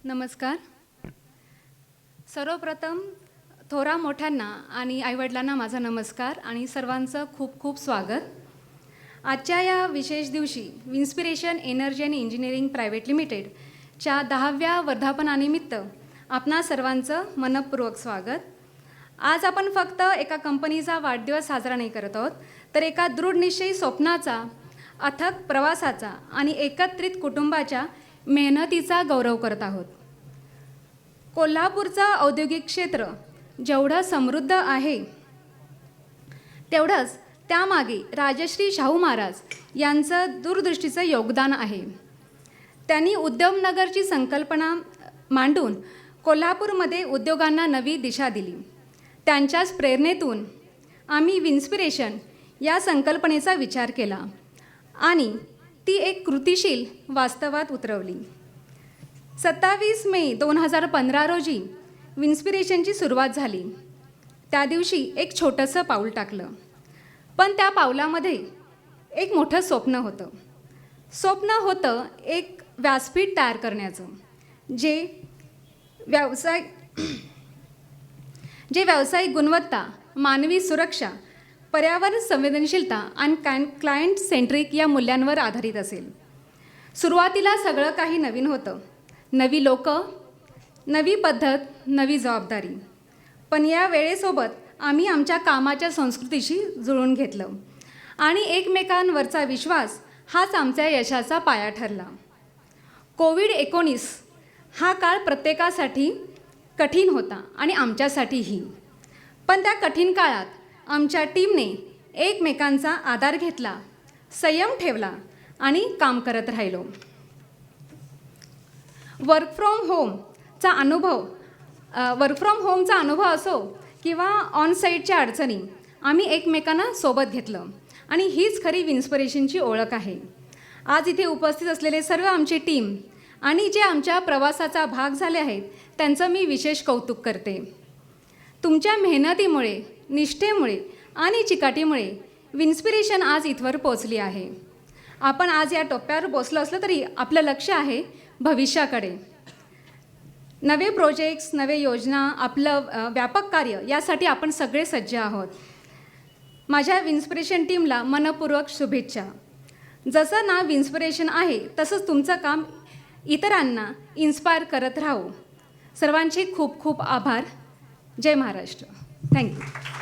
नमस्कार. सर्वप्रथम थोरा मोठ्यांना आणि आईवडिलांना माझा नमस्कार आणि सर्वांचं खूप खूप स्वागत. आजच्या या विशेष दिवशी विन्स्पिरेशन एनर्जी आणि इंजिनिअरिंग प्रायव्हेट लिमिटेडच्या 10व्या वर्धापनानिमित्त आपणा सर्वांचं मनपूर्वक स्वागत. आज आपण फक्त एका कंपनीचा वाढदिवस साजरा नाही करत आहोत, तर एका दृढनिश्चयी स्वप्नाचा, अथक प्रवासाचा आणि एकत्रित कुटुंबाच्या मेहनतीचा गौरव करत आहोत. कोल्हापूरचं औद्योगिक क्षेत्र जेवढं समृद्ध आहे, तेवढंच त्यामागे राजश्री शाहू महाराज यांचं दूरदृष्टीचं योगदान आहे. त्यांनी उद्यमनगरची संकल्पना मांडून कोल्हापूरमध्ये उद्योगांना नवी दिशा दिली. त्यांच्याच प्रेरणेतून आम्ही विन्स्पिरेशन या संकल्पनेचा विचार केला आणि ती एक कृतिशील वास्तवात उतरवली. 27 मे 2015 रोजी विन्स्पिरेशनची सुरुवात झाली. त्या दिवशी एक छोटंसं पाऊल टाकलं, पण त्या पावलामध्ये एक मोठं स्वप्न होतं. स्वप्न होतं एक व्यासपीठ तयार करण्याचं, जे व्यावसायिक गुणवत्ता, मानवी सुरक्षा, पर्यावरण संवेदनशीलता आणि क्लायंट सेंट्रिक या मूल्यांवर आधारित असेल. सुरुवातीला सगळं काही नवीन होतं. नवी लोकं, नवी पद्धत, नवी जबाबदारी. पण या वेळेसोबत आम्ही आमच्या कामाच्या संस्कृतीशी जुळवून घेतलं आणि एकमेकांवरचा विश्वास हाच आमच्या यशाचा पाया ठरला. कोविड-19 हा काळ प्रत्येकासाठी कठीण होता आणि आमच्यासाठीही. पण त्या कठीण काळात आमच्या टीमने एकमेकांचा आधार घेतला, संयम ठेवला आणि काम करत राहिलो. वर्क फ्रॉम होमचा अनुभव असो किंवा ऑनसाईटच्या अडचणी, आम्ही एकमेकांना सोबत घेतलं आणि हीच खरी विन्स्पिरेशनची ओळख आहे. आज इथे उपस्थित असलेले सर्व आमची टीम आणि जे आमच्या प्रवासाचा भाग झाले आहेत, त्यांचं मी विशेष कौतुक करते. तुमच्या मेहनतीमुळे, निष्ठेमुळे आणि चिकाटीमुळे विन्स्पिरेशन आज इथवर पोचली आहे. आपण आज या टप्प्यावर पोचलो असलं तरी आपलं लक्ष आहे भविष्याकडे. नवे प्रोजेक्ट्स, नवे योजना, आपलं व्यापक कार्य यासाठी आपण सगळे सज्ज आहोत. माझ्या विन्स्पिरेशन टीमला मनपूर्वक शुभेच्छा. जसं नाव विन्स्पिरेशन आहे, तसंच तुमचं काम इतरांना इन्स्पायर करत राहू. सर्वांचे खूप खूप आभार. जय महाराष्ट्र. थँक्यू.